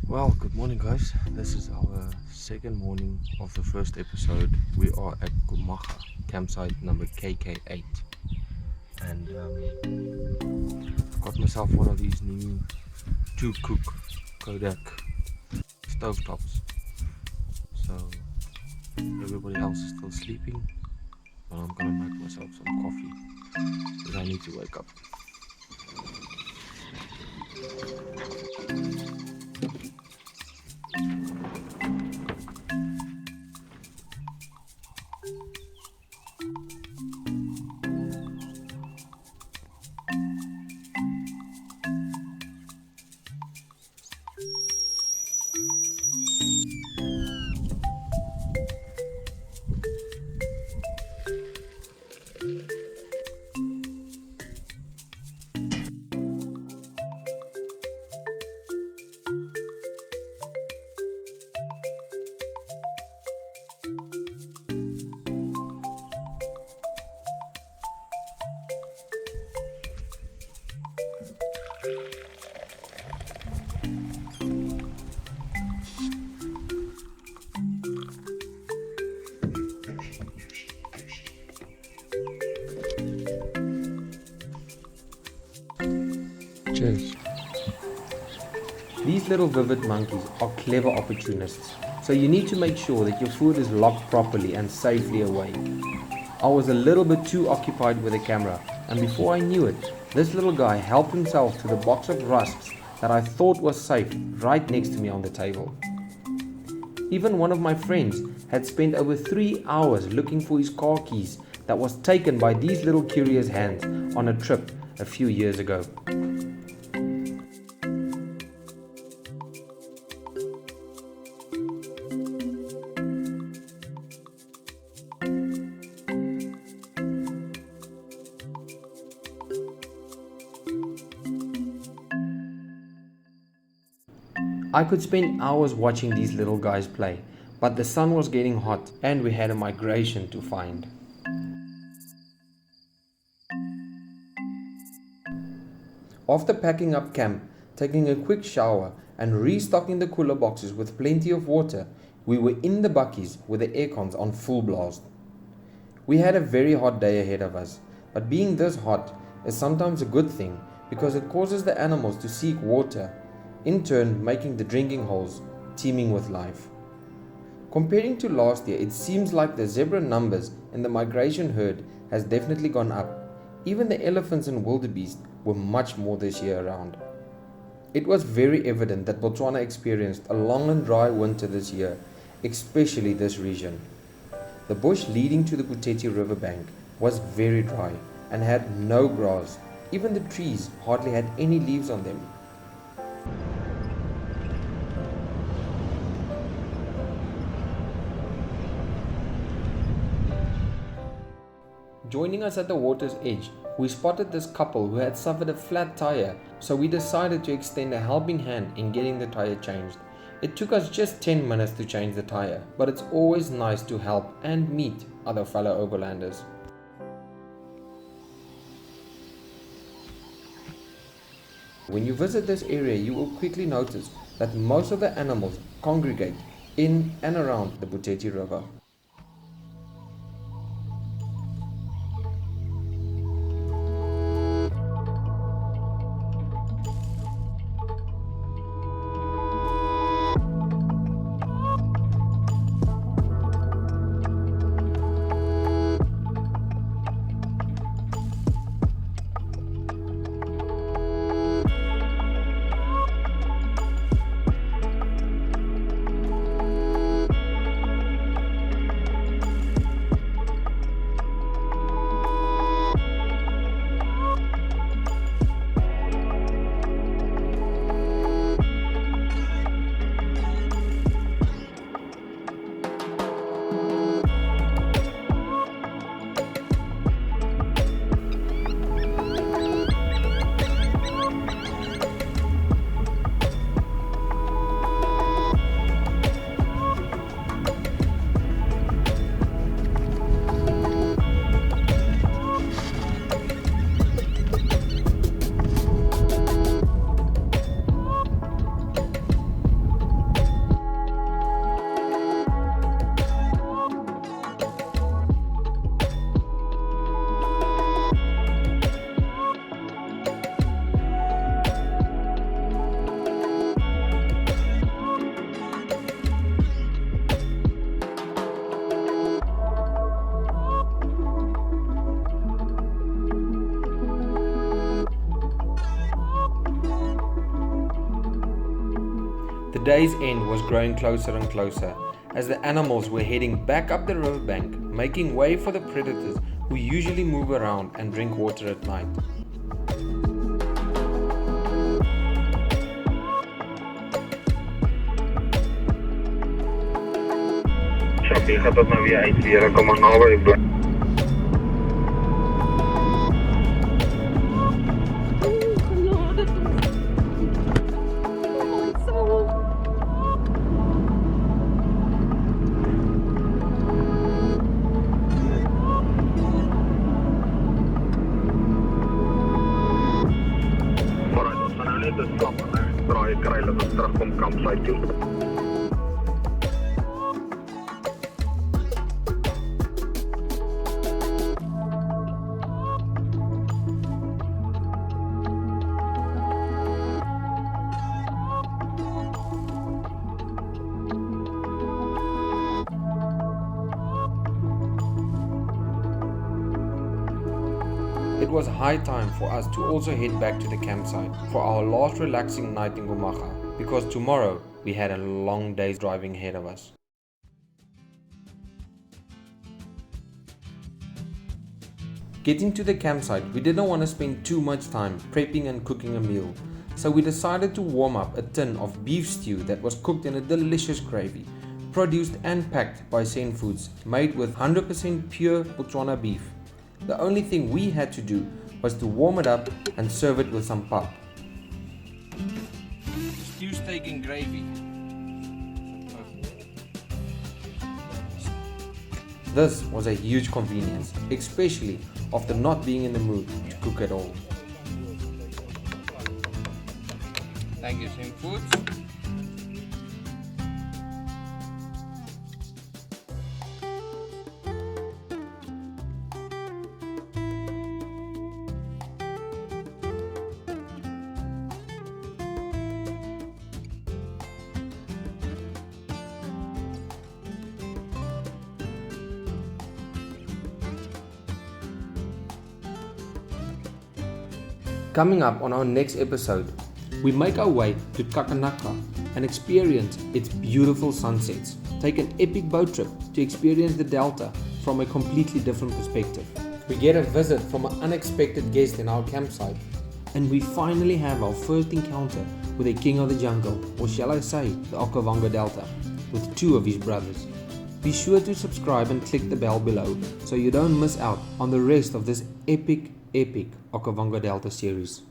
Well, good morning, guys. This is our second morning of the first episode. We are at Gumaga, campsite number KK8, and I've got myself one of these new two-cook Kodak stovetops. So everybody else is still sleeping, but I'm gonna make myself some coffee because I need to wake up. Cheers. These little vervet monkeys are clever opportunists, so you need to make sure that your food is locked properly and safely away. I was a little bit too occupied with the camera, and before I knew it, this little guy helped himself to the box of rusks that I thought was safe right next to me on the table. Even one of my friends had spent over 3 hours looking for his car keys that was taken by these little curious hands on a trip a few years ago. I could spend hours watching these little guys play, but the sun was getting hot and we had a migration to find. After packing up camp, taking a quick shower and restocking the cooler boxes with plenty of water, we were in the buckies with the aircons on full blast. We had a very hot day ahead of us, but being this hot is sometimes a good thing because it causes the animals to seek water, in turn making the drinking holes teeming with life. Comparing to last year, it seems like the zebra numbers in the migration herd has definitely gone up. Even the elephants and wildebeest were much more this year around. It was very evident that Botswana experienced a long and dry winter this year, especially this region. The bush leading to the Buteti riverbank was very dry and had no grass. Even the trees hardly had any leaves on them. Joining us at the water's edge, we spotted this couple who had suffered a flat tire, so we decided to extend a helping hand in getting the tire changed. It took us just 10 minutes to change the tire, but it's always nice to help and meet other fellow overlanders. When you visit this area, you will quickly notice that most of the animals congregate in and around the Buteti River. day's end was growing closer and closer as the animals were heading back up the riverbank, making way for the predators who usually move around and drink water at night. Shopee gaat dat nou weer uitveren, kom maar naby bly. Vooruit, ons gaan nou net 'n stap en 'n draai kry dat ons terugkom kampsite toe. It was high time for us to also head back to the campsite for our last relaxing night in Gumaga, because tomorrow we had a long day's driving ahead of us. Getting to the campsite, we didn't want to spend too much time prepping and cooking a meal, so we decided to warm up a tin of beef stew that was cooked in a delicious gravy, produced and packed by Sen Foods, made with 100% pure Botswana beef. The only thing we had to do was to warm it up and serve it with some pap. Stew, steak and gravy. This was a huge convenience, especially after not being in the mood to cook at all. Thank you, Sen Foods. Coming up on our next episode, we make our way to Kakanaka and experience its beautiful sunsets. Take an epic boat trip to experience the Delta from a completely different perspective. We get a visit from an unexpected guest in our campsite. And we finally have our first encounter with a king of the jungle, or shall I say, the Okavango Delta, with two of his brothers. Be sure to subscribe and click the bell below so you don't miss out on the rest of this epic Okavango Delta series.